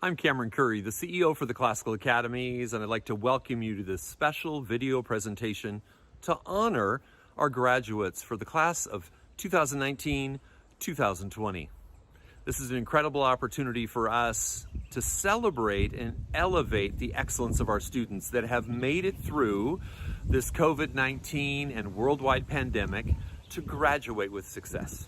I'm Cameron Curry, the CEO for the Classical Academies, and I'd like to welcome you to this special video presentation to honor our graduates for the class of 2019-2020. This is an incredible opportunity for us to celebrate and elevate the excellence of our students that have made it through this COVID-19 and worldwide pandemic to graduate with success.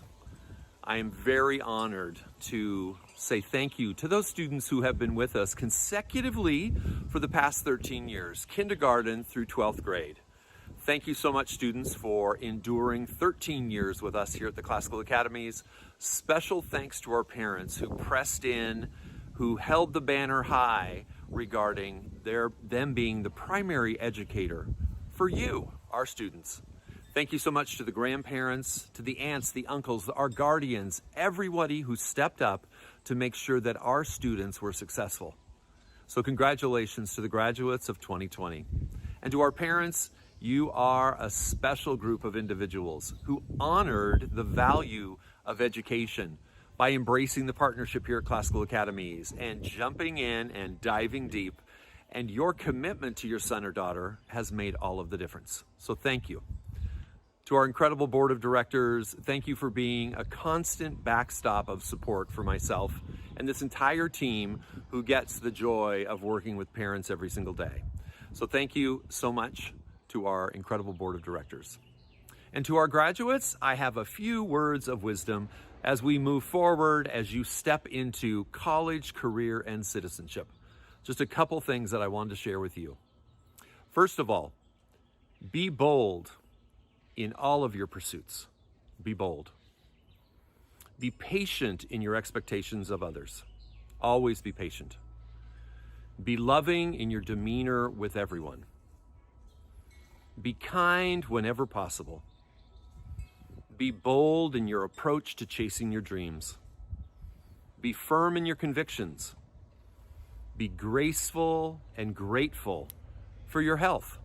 I am very honored to say thank you to those students who have been with us consecutively for the past 13 years, kindergarten through 12th grade. Thank you so much, students, for enduring 13 years with us here at the Classical Academies. Special thanks to our parents who pressed in, who held the banner high regarding them being the primary educator for you, our students. Thank you so much to the grandparents, to the aunts, the uncles, our guardians, everybody who stepped up to make sure that our students were successful. So congratulations to the graduates of 2020. And to our parents, you are a special group of individuals who honored the value of education by embracing the partnership here at Classical Academies and jumping in and diving deep. And your commitment to your son or daughter has made all of the difference. So thank you. To our incredible board of directors, thank you for being a constant backstop of support for myself and this entire team who gets the joy of working with parents every single day. So thank you so much to our incredible board of directors. And to our graduates, I have a few words of wisdom as we move forward, as you step into college, career, and citizenship. Just a couple things that I wanted to share with you. First of all, be bold in all of your pursuits. Be bold. Be patient in your expectations of others. Always be patient. Be loving in your demeanor with everyone. Be kind whenever possible. Be bold in your approach to chasing your dreams. Be firm in your convictions. Be graceful and grateful for your health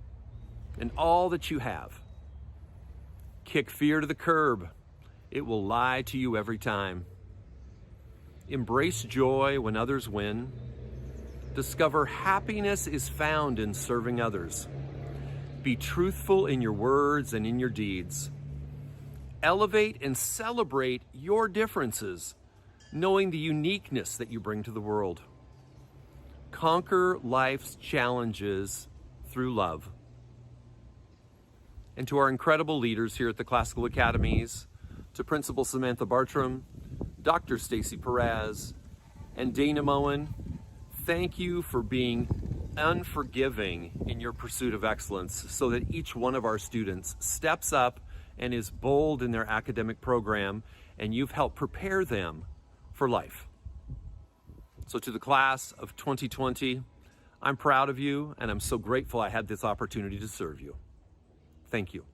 and all that you have. Kick fear to the curb. It will lie to you every time. Embrace joy when others win. Discover happiness is found in serving others. Be truthful in your words and in your deeds. Elevate and celebrate your differences, knowing the uniqueness that you bring to the world. Conquer life's challenges through love. And to our incredible leaders here at the Classical Academies, to Principal Samantha Bartram, Dr. Stacy Perez, and Dana Moen, thank you for being unforgiving in your pursuit of excellence so that each one of our students steps up and is bold in their academic program, and you've helped prepare them for life. So to the class of 2020, I'm proud of you, and I'm so grateful I had this opportunity to serve you. Thank you.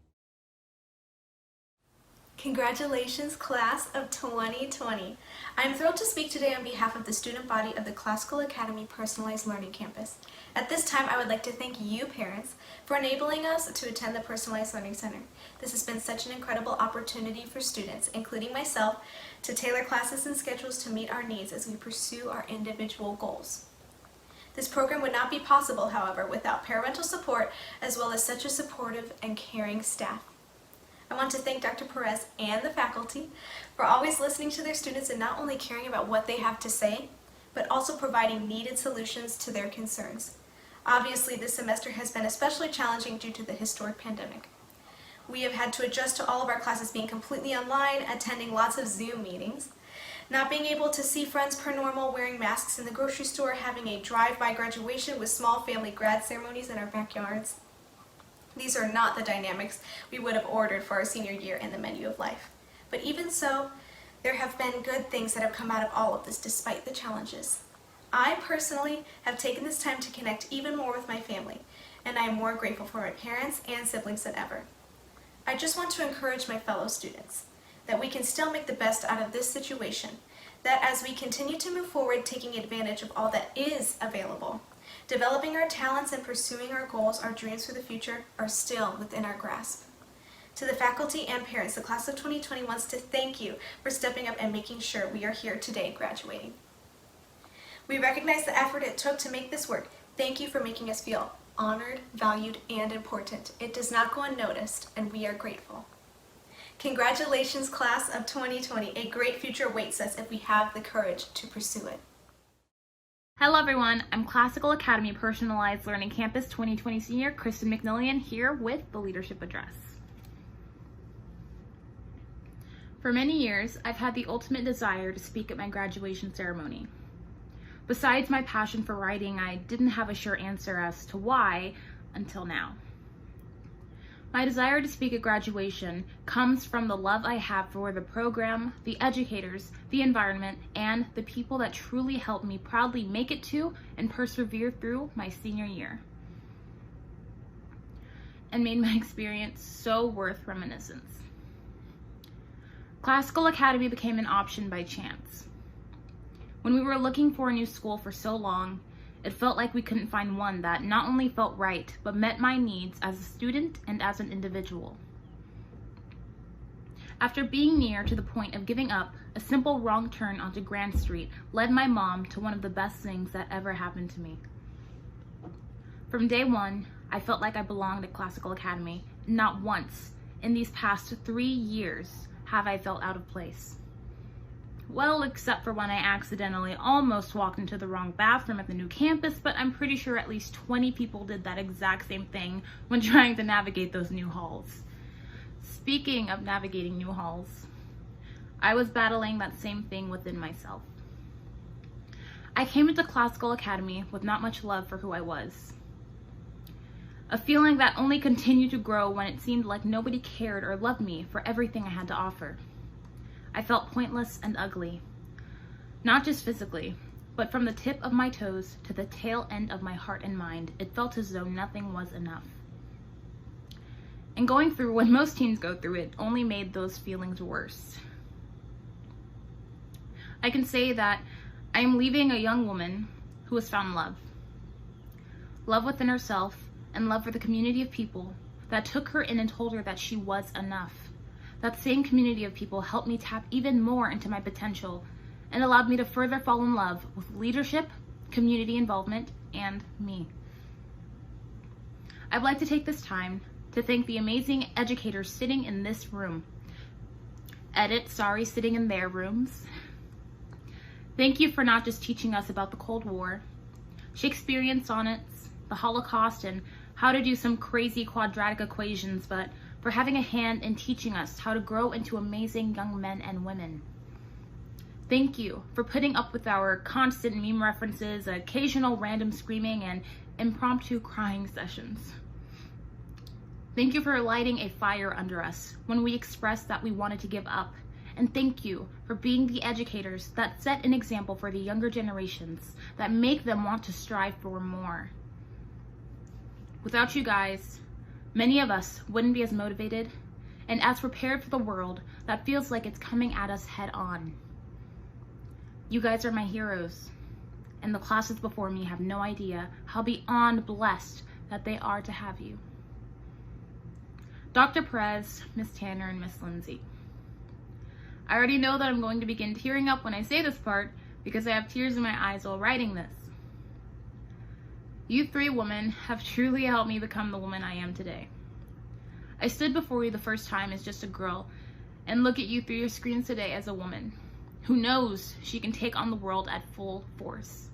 Congratulations, class of 2020. I'm thrilled to speak today on behalf of the student body of the Classical Academy Personalized Learning Campus. At this time, I would like to thank you, parents, for enabling us to attend the Personalized Learning Center. This has been such an incredible opportunity for students, including myself, to tailor classes and schedules to meet our needs as we pursue our individual goals. This program would not be possible, however, without parental support as well as such a supportive and caring staff. I want to thank Dr. Perez and the faculty for always listening to their students and not only caring about what they have to say, but also providing needed solutions to their concerns. Obviously, this semester has been especially challenging due to the historic pandemic. We have had to adjust to all of our classes being completely online, attending lots of Zoom meetings, not being able to see friends per normal, wearing masks in the grocery store, having a drive-by graduation with small family grad ceremonies in our backyards. These are not the dynamics we would have ordered for our senior year in the menu of life. But even so, there have been good things that have come out of all of this despite the challenges. I personally have taken this time to connect even more with my family, and I am more grateful for my parents and siblings than ever. I just want to encourage my fellow students that we can still make the best out of this situation, that as we continue to move forward taking advantage of all that is available, developing our talents and pursuing our goals, our dreams for the future are still within our grasp. To the faculty and parents, the class of 2020 wants to thank you for stepping up and making sure we are here today graduating. We recognize the effort it took to make this work. Thank you for making us feel honored, valued, and important. It does not go unnoticed, and we are grateful. Congratulations, class of 2020. A great future awaits us if we have the courage to pursue it. Hello everyone, I'm Classical Academy Personalized Learning Campus 2020 Senior Kristen McNillian here with the Leadership Address. For many years, I've had the ultimate desire to speak at my graduation ceremony. Besides my passion for writing, I didn't have a sure answer as to why until now. My desire to speak at graduation comes from the love I have for the program, the educators, the environment, and the people that truly helped me proudly make it to and persevere through my senior year, and made my experience so worth reminiscence. Classical Academy became an option by chance. When we were looking for a new school for so long, it felt like we couldn't find one that not only felt right, but met my needs as a student and as an individual. After being near to the point of giving up, a simple wrong turn onto Grand Street led my mom to one of the best things that ever happened to me. From day one, I felt like I belonged at Classical Academy. Not once in these past 3 years have I felt out of place. Well, except for when I accidentally almost walked into the wrong bathroom at the new campus, but I'm pretty sure at least 20 people did that exact same thing when trying to navigate those new halls. Speaking of navigating new halls, I was battling that same thing within myself. I came into Classical Academy with not much love for who I was. A feeling that only continued to grow when it seemed like nobody cared or loved me for everything I had to offer. I felt pointless and ugly, not just physically, but from the tip of my toes to the tail end of my heart and mind. It felt as though nothing was enough. And going through what most teens go through, it only made those feelings worse. I can say that I am leaving a young woman who has found love. Love within herself and love for the community of people that took her in and told her that she was enough. That same community of people helped me tap even more into my potential and allowed me to further fall in love with leadership, community involvement, and me. I'd like to take this time to thank the amazing educators sitting in this room. Sitting in their rooms. Thank you for not just teaching us about the Cold War, Shakespearean sonnets, the Holocaust, and how to do some crazy quadratic equations, but for having a hand in teaching us how to grow into amazing young men and women. Thank you for putting up with our constant meme references, occasional random screaming, and impromptu crying sessions. Thank you for lighting a fire under us when we expressed that we wanted to give up. And thank you for being the educators that set an example for the younger generations that make them want to strive for more. Without you guys, many of us wouldn't be as motivated and as prepared for the world that feels like it's coming at us head on. You guys are my heroes, and the classes before me have no idea how beyond blessed that they are to have you. Dr. Perez, Miss Tanner, and Miss Lindsay. I already know that I'm going to begin tearing up when I say this part because I have tears in my eyes while writing this. You three women have truly helped me become the woman I am today. I stood before you the first time as just a girl and look at you through your screens today as a woman who knows she can take on the world at full force.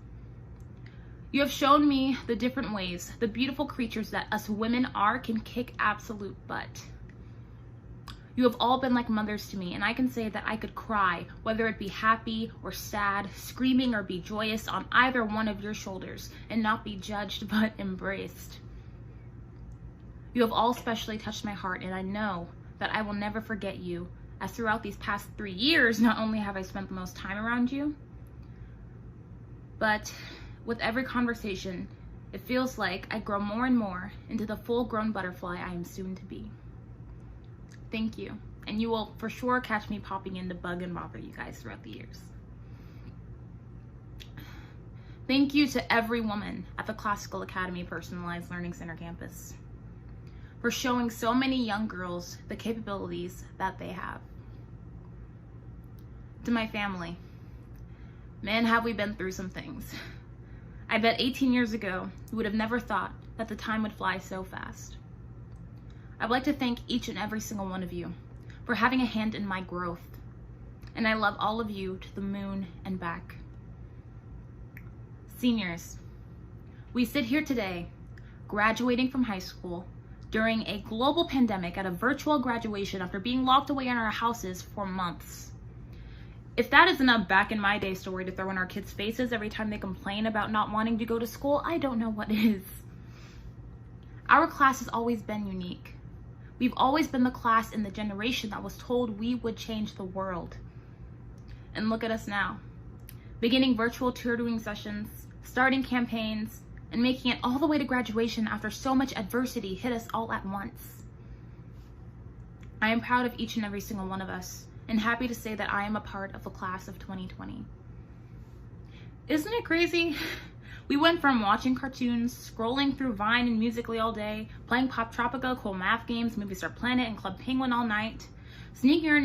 You have shown me the different ways the beautiful creatures that us women are can kick absolute butt. You have all been like mothers to me, and I can say that I could cry, whether it be happy or sad, screaming or be joyous, on either one of your shoulders and not be judged but embraced. You have all specially touched my heart, and I know that I will never forget you, as throughout these past 3 years, not only have I spent the most time around you, but with every conversation, it feels like I grow more and more into the full-grown butterfly I am soon to be. Thank you, and you will for sure catch me popping in to bug and bother you guys throughout the years. Thank you to every woman at the Classical Academy Personalized Learning Center campus for showing so many young girls the capabilities that they have. To my family, Man, have we been through some things. I bet 18 years ago, we would have never thought that the time would fly so fast. I'd like to thank each and every single one of you for having a hand in my growth. And I love all of you to the moon and back. Seniors, we sit here today, graduating from high school during a global pandemic at a virtual graduation after being locked away in our houses for months. If that isn't a back in my day story to throw in our kids' faces every time they complain about not wanting to go to school, I don't know what is. Our class has always been unique. We've always been the class in the generation that was told we would change the world. And look at us now, beginning virtual tutoring sessions, starting campaigns, and making it all the way to graduation after so much adversity hit us all at once. I am proud of each and every single one of us, and happy to say that I am a part of the class of 2020. Isn't it crazy? We went from watching cartoons, scrolling through Vine and Musical.ly all day, playing Pop Tropica, cool math games, Movie Star Planet, and Club Penguin all night, sneaking our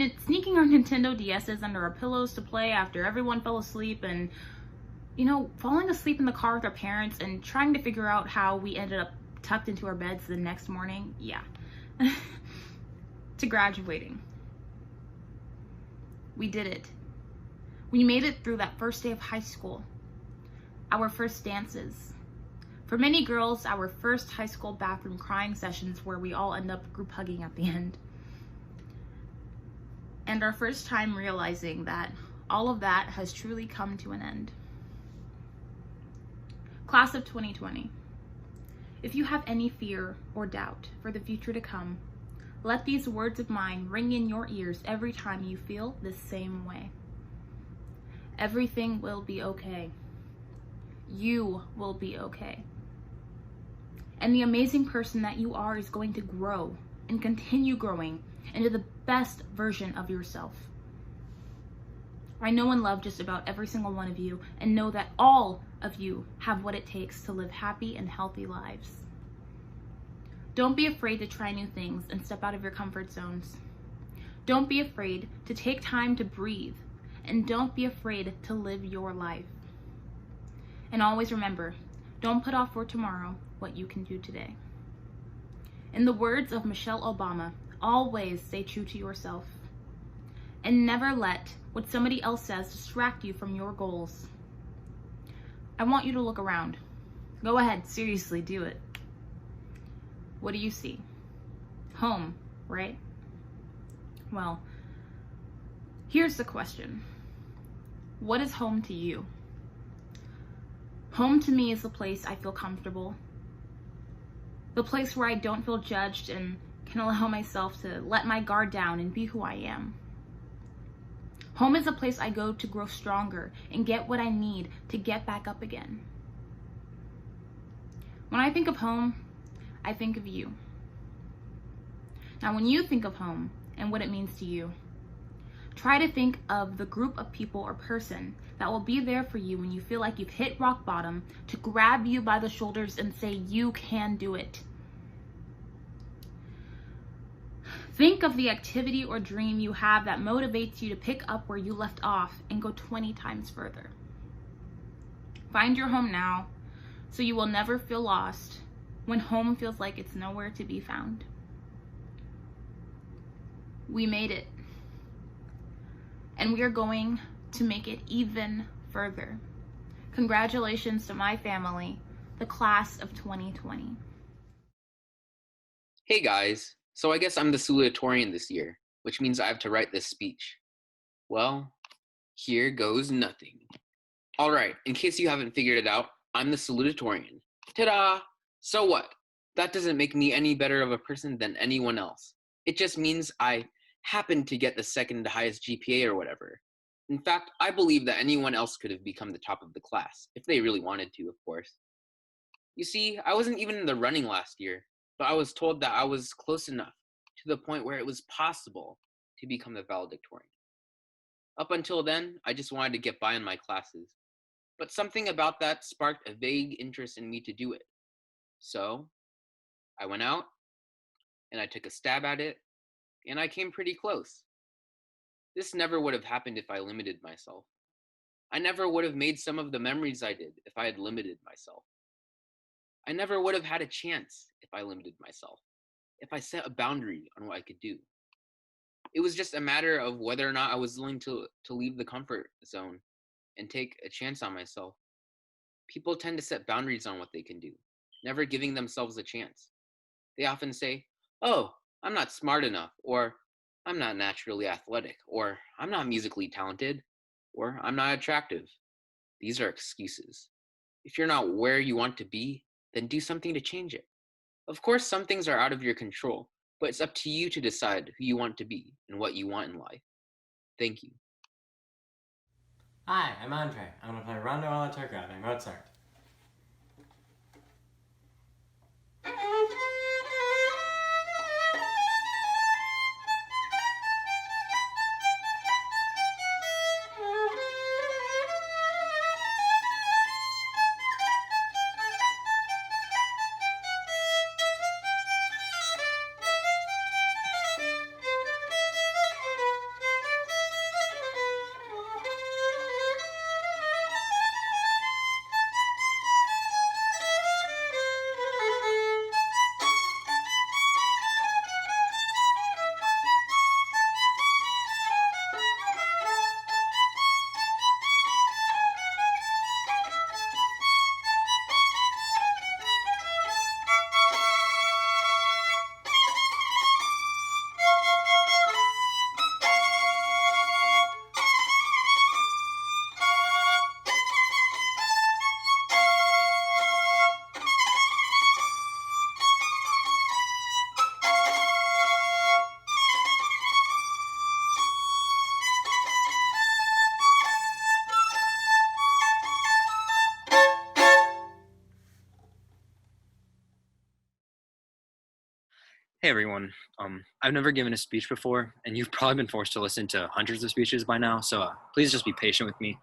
Nintendo DSs under our pillows to play after everyone fell asleep, and, falling asleep in the car with our parents and trying to figure out how we ended up tucked into our beds the next morning. Yeah. To graduating. We did it. We made it through that first day of high school. Our first dances. For many girls, our first high school bathroom crying sessions where we all end up group hugging at the end. And our first time realizing that all of that has truly come to an end. Class of 2020. If you have any fear or doubt for the future to come, let these words of mine ring in your ears every time you feel the same way. Everything will be okay. You will be okay. And the amazing person that you are is going to grow and continue growing into the best version of yourself. I know and love just about every single one of you and know that all of you have what it takes to live happy and healthy lives. Don't be afraid to try new things and step out of your comfort zones. Don't be afraid to take time to breathe, and don't be afraid to live your life. And always remember, don't put off for tomorrow what you can do today. In the words of Michelle Obama, always stay true to yourself. And never let what somebody else says distract you from your goals. I want you to look around. Go ahead, seriously, do it. What do you see? Home, right? Well, here's the question. What is home to you? Home to me is the place I feel comfortable. The place where I don't feel judged and can allow myself to let my guard down and be who I am. Home is a place I go to grow stronger and get what I need to get back up again. When I think of home, I think of you. Now, when you think of home and what it means to you, try to think of the group of people or person that will be there for you when you feel like you've hit rock bottom, to grab you by the shoulders and say, you can do it. Think of the activity or dream you have that motivates you to pick up where you left off and go 20 times further. Find your home now so you will never feel lost when home feels like it's nowhere to be found. We made it. And we are going to make it even further. Congratulations to my family, the class of 2020. Hey guys, so I guess I'm the Salutatorian this year, which means I have to write this speech. Well, here goes nothing. Alright, in case you haven't figured it out, I'm the Salutatorian. Ta-da! So what? That doesn't make me any better of a person than anyone else. It just means I happened to get the second highest GPA or whatever. In fact, I believe that anyone else could have become the top of the class, if they really wanted to, of course. You see, I wasn't even in the running last year, but I was told that I was close enough to the point where it was possible to become the valedictorian. Up until then, I just wanted to get by in my classes, but something about that sparked a vague interest in me to do it. So, I went out, and I took a stab at it, and I came pretty close. This never would have happened if I limited myself. I never would have made some of the memories I did if I had limited myself. I never would have had a chance if I limited myself, if I set a boundary on what I could do. It was just a matter of whether or not I was willing to leave the comfort zone and take a chance on myself. People tend to set boundaries on what they can do, never giving themselves a chance. They often say, "Oh, I'm not smart enough," or "I'm not naturally athletic," or "I'm not musically talented," or "I'm not attractive." These are excuses. If you're not where you want to be, then do something to change it. Of course, some things are out of your control, but it's up to you to decide who you want to be and what you want in life. Thank you. Hi, I'm Andre. I'm going to play Rondo alla Turco by Mozart. Hey everyone. I've never given a speech before, and you've probably been forced to listen to hundreds of speeches by now, so please just be patient with me.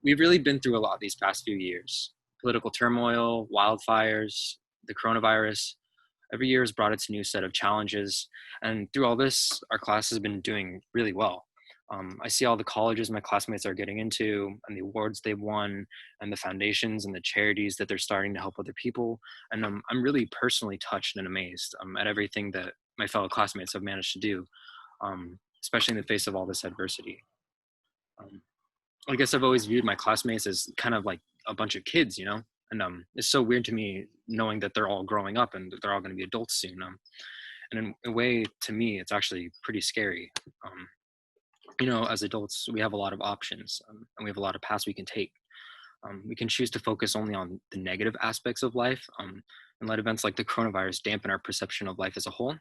We've really been through a lot these past few years. Political turmoil, wildfires, the coronavirus. Every year has brought its new set of challenges, and through all this, our class has been doing really well. I see all the colleges my classmates are getting into, and the awards they've won, and the foundations and the charities that they're starting to help other people. And I'm really personally touched and amazed at everything that my fellow classmates have managed to do, especially in the face of all this adversity. Um, I guess I've always viewed my classmates as kind of like a bunch of kids, you know? And it's so weird to me knowing that they're all growing up and that they're all going to be adults soon. And in a way, to me, it's actually pretty scary. As adults, we have a lot of options, and we have a lot of paths we can take. We can choose to focus only on the negative aspects of life, and let events like the coronavirus dampen our perception of life as a whole.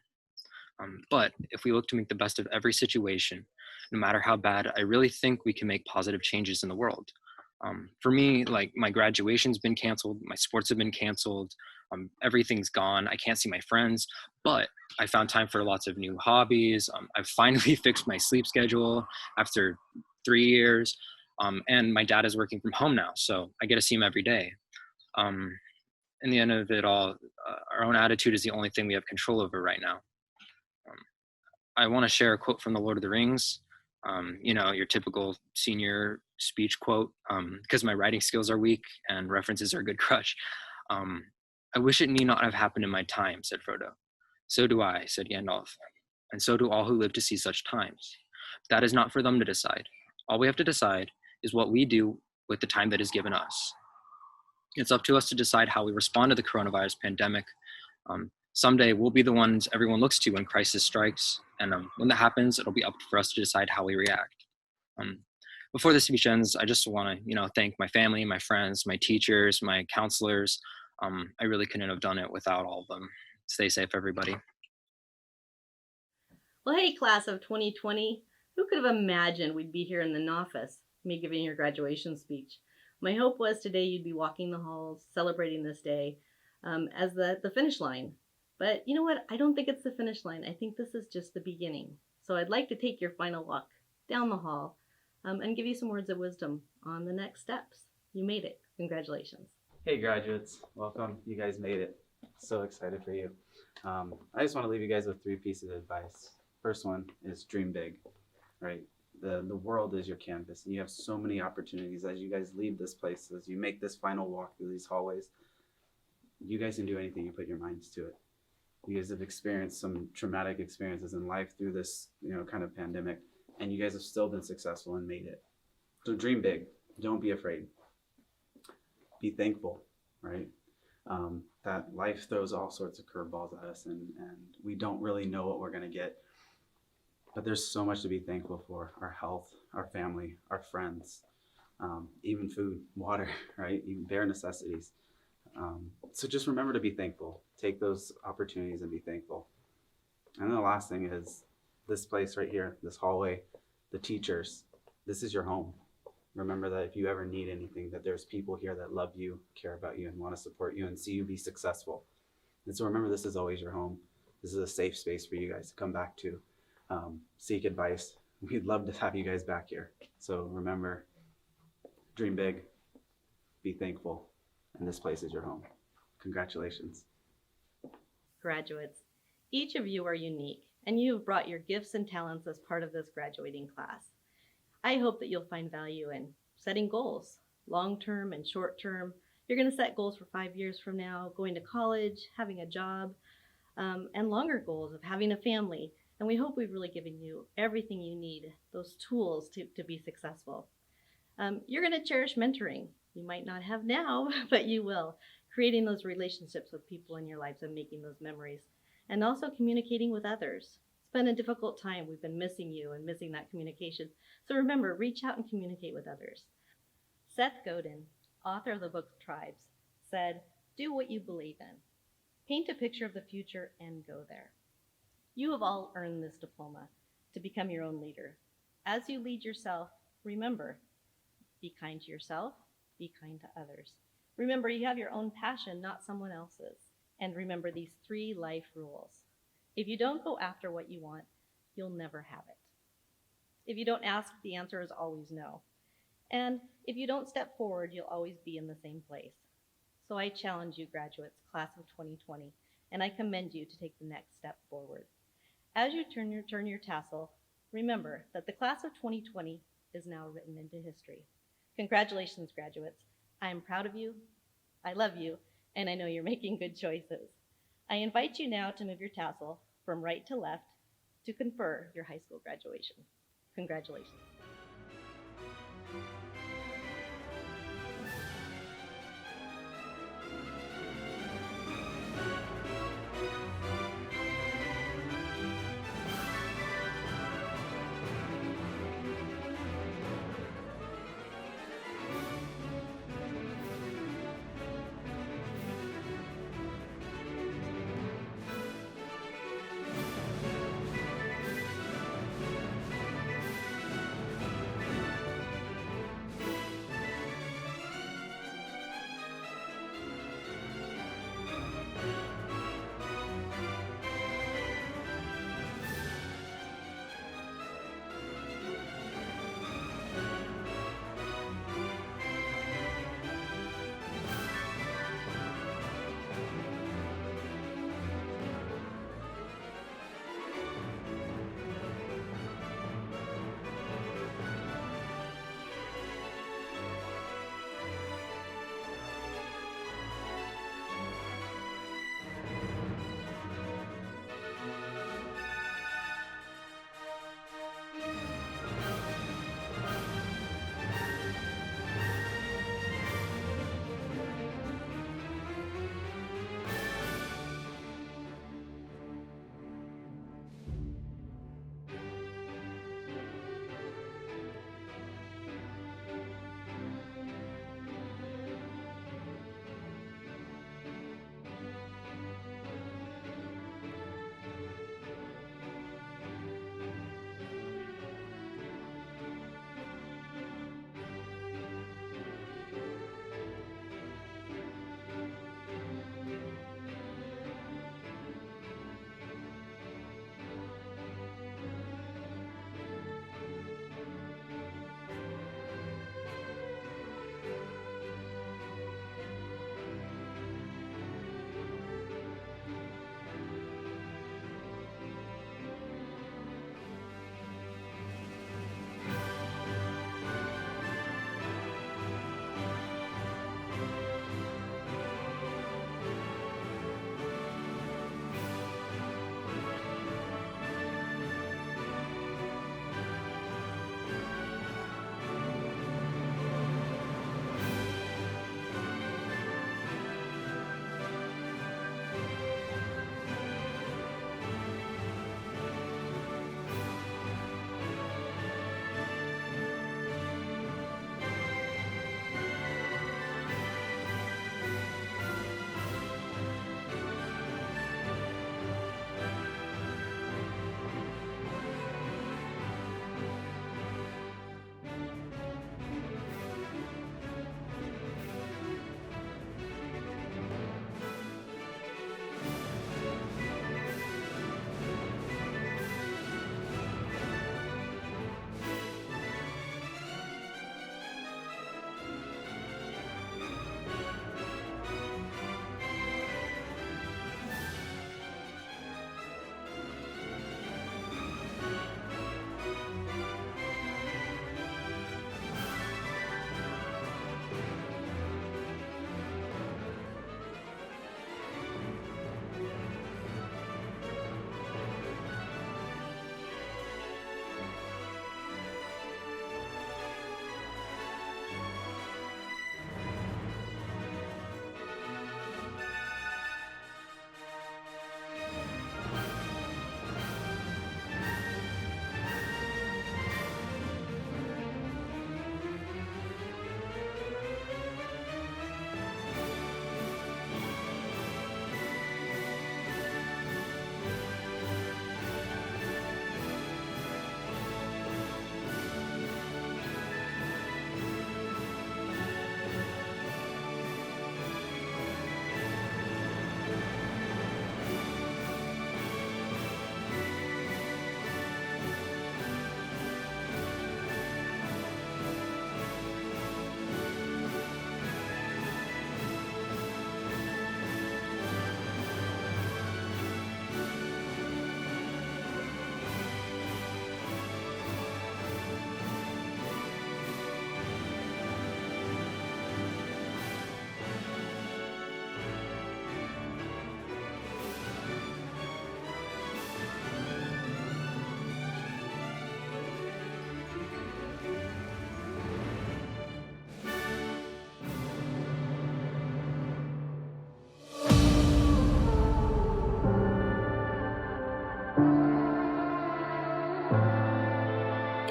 But if we look to make the best of every situation, no matter how bad, I really think we can make positive changes in the world. For me, like my graduation's been canceled, my sports have been canceled, everything's gone. I can't see my friends, but I found time for lots of new hobbies. I've finally fixed my sleep schedule after 3 years. And my dad is working from home now, so I get to see him every day. In the end of it all, our own attitude is the only thing we have control over right now. I want to share a quote from The Lord of the Rings. Your typical senior speech quote, because my writing skills are weak and references are a good crutch. I wish it need not have happened in my time, said Frodo. So do I, said Gandalf, and so do all who live to see such times. That is not for them to decide. All we have to decide is what we do with the time that is given us. It's up to us to decide how we respond to the coronavirus pandemic. Someday we'll be the ones everyone looks to when crisis strikes, and when that happens, it'll be up for us to decide how we react. Before the speech ends, I just want to, thank my family, my friends, my teachers, my counselors. I really couldn't have done it without all of them. Stay safe, everybody. Well, hey, class of 2020. Who could have imagined we'd be here in the office, me giving your graduation speech? My hope was today you'd be walking the halls, celebrating this day as the finish line. But you know what? I don't think it's the finish line. I think this is just the beginning. So I'd like to take your final walk down the hall and give you some words of wisdom on the next steps. You made it. Congratulations. Hey graduates, welcome. You guys made it. So excited for you. I just want to leave you guys with 3 pieces of advice. First one is dream big, right? The world is your canvas, and you have so many opportunities as you guys leave this place, as you make this final walk through these hallways. You guys can do anything you put your minds to it. You guys have experienced some traumatic experiences in life through this, kind of pandemic, and you guys have still been successful and made it. So dream big. Don't be afraid. Be thankful, right? That life throws all sorts of curveballs at us, and we don't really know what we're going to get. But there's so much to be thankful for: our health, our family, our friends, even food, water, right? Even bare necessities. So just remember to be thankful. Take those opportunities and be thankful. And then the last thing is this place right here, this hallway, the teachers. This is your home. Remember that if you ever need anything, that there's people here that love you, care about you, and want to support you and see you be successful. And so remember, this is always your home. This is a safe space for you guys to come back to, seek advice. We'd love to have you guys back here. So remember, dream big, be thankful, and this place is your home. Congratulations. Graduates, each of you are unique, and you have brought your gifts and talents as part of this graduating class. I hope that you'll find value in setting goals, long-term and short-term. You're going to set goals for 5 years from now, going to college, having a job, and longer goals of having a family. And we hope we've really given you everything you need, those tools to be successful. You're going to cherish mentoring. You might not have now, but you will. Creating those relationships with people in your lives and making those memories. And also communicating with others. It's been a difficult time. We've been missing you and missing that communication. So remember, reach out and communicate with others. Seth Godin, author of the book Tribes, said, "Do what you believe in. Paint a picture of the future and go there." You have all earned this diploma to become your own leader. As you lead yourself, remember, be kind to yourself, be kind to others. Remember, you have your own passion, not someone else's. And remember these 3 life rules. If you don't go after what you want, you'll never have it. If you don't ask, the answer is always no. And if you don't step forward, you'll always be in the same place. So I challenge you, graduates, class of 2020, and I commend you to take the next step forward. As you turn your tassel, remember that the class of 2020 is now written into history. Congratulations, graduates. I am proud of you, I love you, and I know you're making good choices. I invite you now to move your tassel from right to left to confer your high school graduation. Congratulations.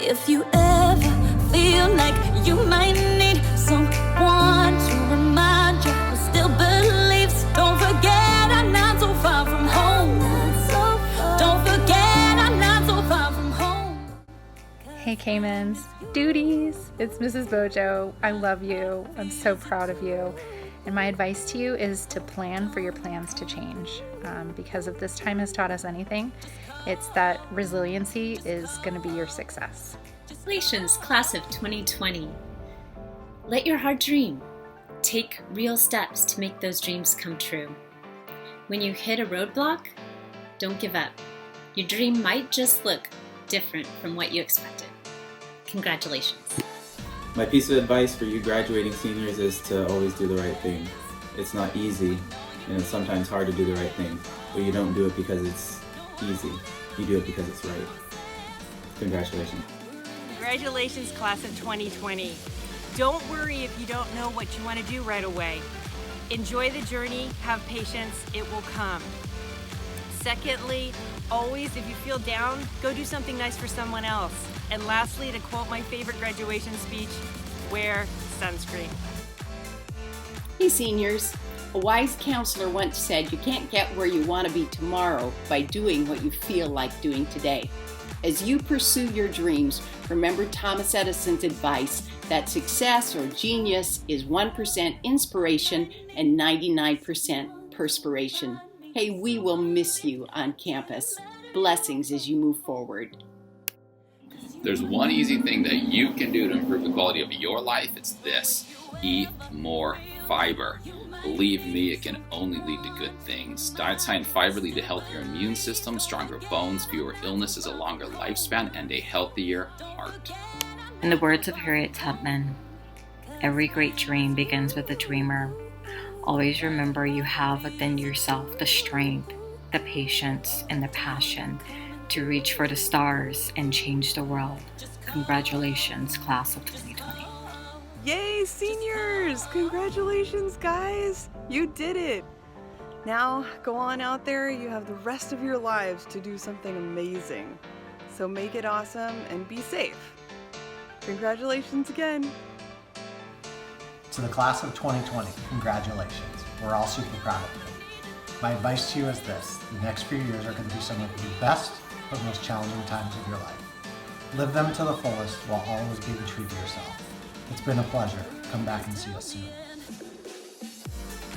If you ever feel like you might need someone to remind you who still believes, don't forget I'm not so far from home. Don't forget I'm not so far from home. Hey Caymans, duties, it's Mrs. Bojo. I love you. I'm so proud of you. And my advice to you is to plan for your plans to change. Because if this time has taught us anything, it's that resiliency is going to be your success. Congratulations, class of 2020. Let your heart dream. Take real steps to make those dreams come true. When you hit a roadblock, don't give up. Your dream might just look different from what you expected. Congratulations. My piece of advice for you graduating seniors is to always do the right thing. It's not easy, and it's sometimes hard to do the right thing, but you don't do it because it's easy. You do it because it's right. Congratulations. Congratulations, class of 2020. Don't worry if you don't know what you want to do right away. Enjoy the journey, have patience, it will come. Secondly, always, if you feel down, go do something nice for someone else. And lastly, to quote my favorite graduation speech, wear sunscreen. Hey seniors, a wise counselor once said you can't get where you want to be tomorrow by doing what you feel like doing today. As you pursue your dreams, remember Thomas Edison's advice that success or genius is 1% inspiration and 99% perspiration. Hey, we will miss you on campus. Blessings as you move forward. There's one easy thing that you can do to improve the quality of your life. It's this: eat more fiber. Believe me, it can only lead to good things. Diets high in fiber lead to healthier immune system, stronger bones, fewer illnesses, a longer lifespan, and a healthier heart. In the words of Harriet Tubman, every great dream begins with a dreamer. Always remember you have within yourself the strength, the patience, and the passion to reach for the stars and change the world. Congratulations, class of 2020. Yay, seniors! Congratulations, guys! You did it! Now, go on out there. You have the rest of your lives to do something amazing. So make it awesome and be safe. Congratulations again. To the class of 2020, congratulations. We're all super proud of you. My advice to you is this: the next few years are going to be some of the best but most challenging times of your life. Live them to the fullest while always being true to yourself. It's been a pleasure. Come back and see us soon.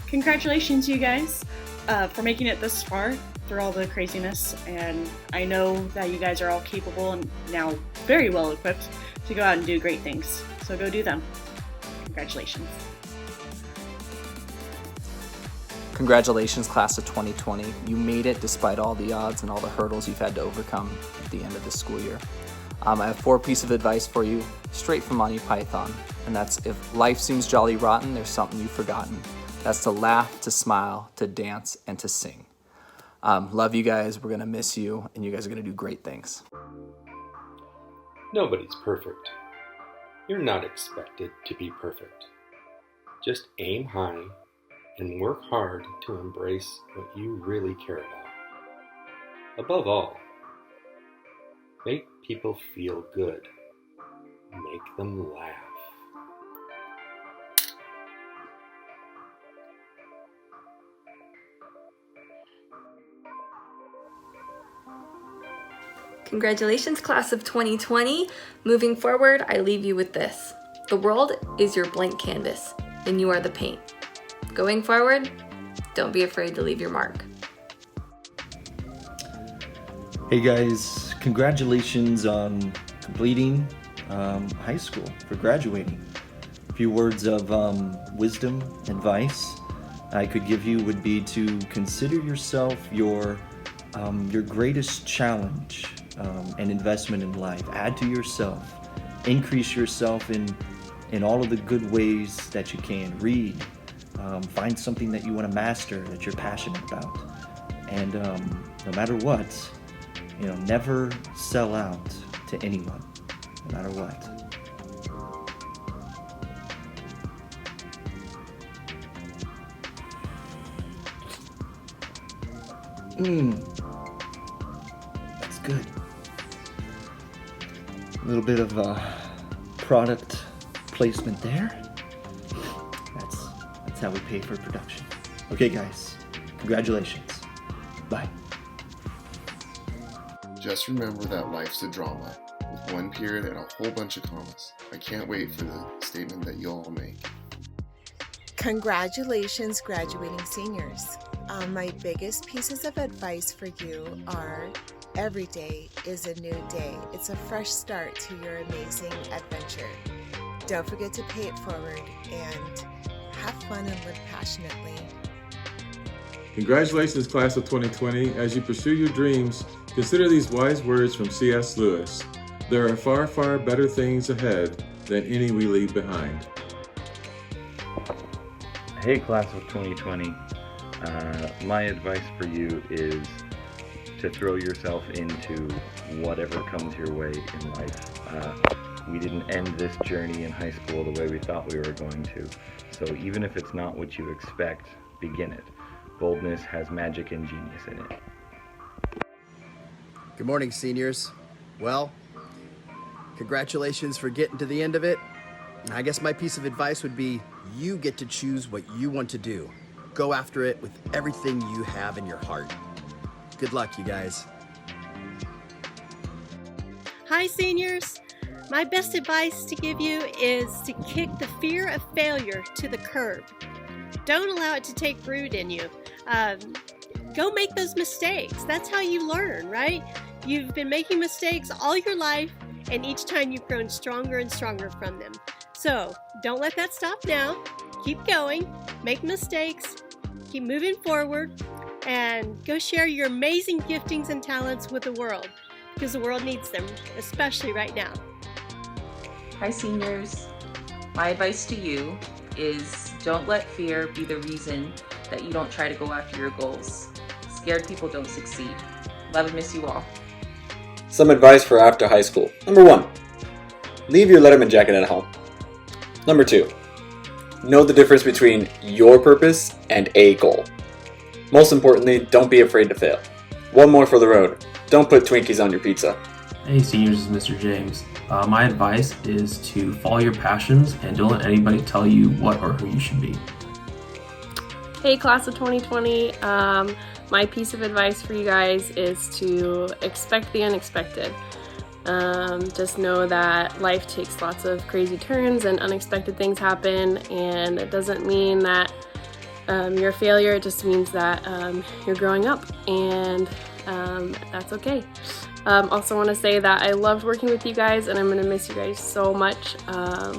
Congratulations, you guys, for making it this far through all the craziness. And I know that you guys are all capable and now very well equipped to go out and do great things. So go do them. Congratulations. Congratulations, class of 2020. You made it despite all the odds and all the hurdles you've had to overcome at the end of the school year. I have 4 pieces of advice for you, straight from Monty Python. And that's: if life seems jolly rotten, there's something you've forgotten. That's to laugh, to smile, to dance, and to sing. Love you guys. We're going to miss you, and you guys are going to do great things. Nobody's perfect. You're not expected to be perfect. Just aim high and work hard to embrace what you really care about. Above all, make people feel good. Make them laugh. Congratulations, class of 2020. Moving forward, I leave you with this: the world is your blank canvas, and you are the paint. Going forward, don't be afraid to leave your mark. Hey guys, congratulations on completing high school, for graduating. A few words of wisdom, advice I could give you would be to consider yourself your greatest challenge and investment in life. Add to yourself, increase yourself in all of the good ways that you can. Read, find something that you want to master, that you're passionate about, and no matter what, never sell out to anyone, no matter what. That's good. A little bit of product placement there. That's how we pay for production. Okay, guys, congratulations. Bye. Just remember that life's a drama, with one period and a whole bunch of commas. I can't wait for the statement that you'll all make. Congratulations, graduating seniors. My biggest pieces of advice for you are: every day is a new day. It's a fresh start to your amazing adventure. Don't forget to pay it forward and have fun and live passionately. Congratulations, class of 2020. As you pursue your dreams, consider these wise words from C.S. Lewis. There are far, far better things ahead than any we leave behind. Hey, class of 2020. My advice for you is to throw yourself into whatever comes your way in life. We didn't end this journey in high school the way we thought we were going to. So even if it's not what you expect, begin it. Boldness has magic and genius in it. Good morning, seniors. Well, congratulations for getting to the end of it. I guess my piece of advice would be, you get to choose what you want to do. Go after it with everything you have in your heart. Good luck, you guys. Hi, seniors. My best advice to give you is to kick the fear of failure to the curb. Don't allow it to take root in you. Go make those mistakes. That's how you learn, right? You've been making mistakes all your life, and each time you've grown stronger and stronger from them. So don't let that stop now. Keep going, make mistakes, keep moving forward, and go share your amazing giftings and talents with the world, because the world needs them, especially right now. Hi, seniors. My advice to you is don't let fear be the reason that you don't try to go after your goals. Scared people don't succeed. Love and miss you all. Some advice for after high school. Number 1, leave your Letterman jacket at home. Number 2, know the difference between your purpose and a goal. Most importantly, don't be afraid to fail. One more for the road. Don't put Twinkies on your pizza. Hey seniors, this is Mr. James. My advice is to follow your passions and don't let anybody tell you what or who you should be. Hey class of 2020, my piece of advice for you guys is to expect the unexpected. Just know that life takes lots of crazy turns and unexpected things happen, and it doesn't mean that you're a failure. It just means that you're growing up, and that's okay. Also want to say that I loved working with you guys, and I'm going to miss you guys so much.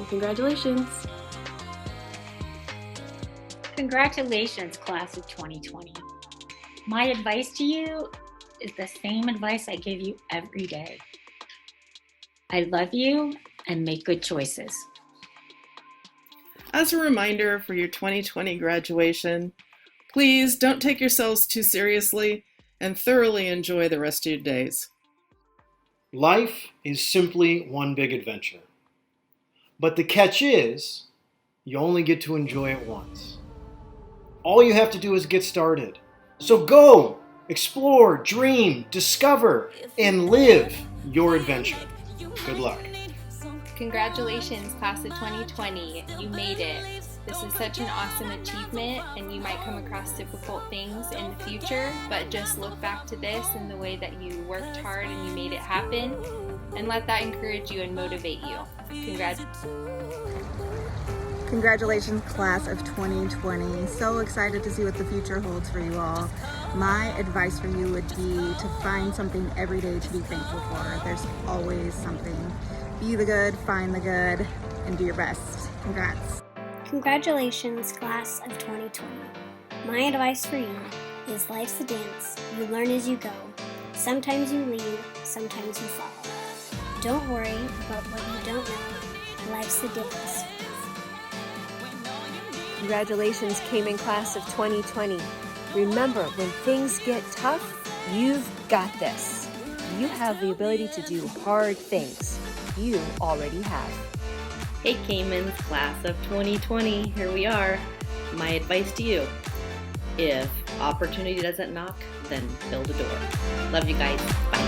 Congratulations. Congratulations, class of 2020. My advice to you is the same advice I give you every day. I love you and make good choices. As a reminder for your 2020 graduation, please don't take yourselves too seriously and thoroughly enjoy the rest of your days. Life is simply one big adventure. But the catch is, you only get to enjoy it once. All you have to do is get started. So go, explore, dream, discover, and live your adventure. Good luck. Congratulations, class of 2020. You made it. This is such an awesome achievement, and you might come across difficult things in the future, but just look back to this and the way that you worked hard and you made it happen, and let that encourage you and motivate you. Congratulations, class of 2020. So excited to see what the future holds for you all. My advice for you would be to find something every day to be thankful for. There's always something. Be the good, find the good, and do your best. Congrats. Congratulations, class of 2020. My advice for you is life's a dance. You learn as you go. Sometimes you lead, sometimes you follow. Don't worry about what you don't know. Life's a dance. Congratulations, Cayman class of 2020. Remember, when things get tough, you've got this. You have the ability to do hard things. You already have. Hey Cayman's class of 2020, here we are. My advice to you, if opportunity doesn't knock, then build a door. Love you guys, bye.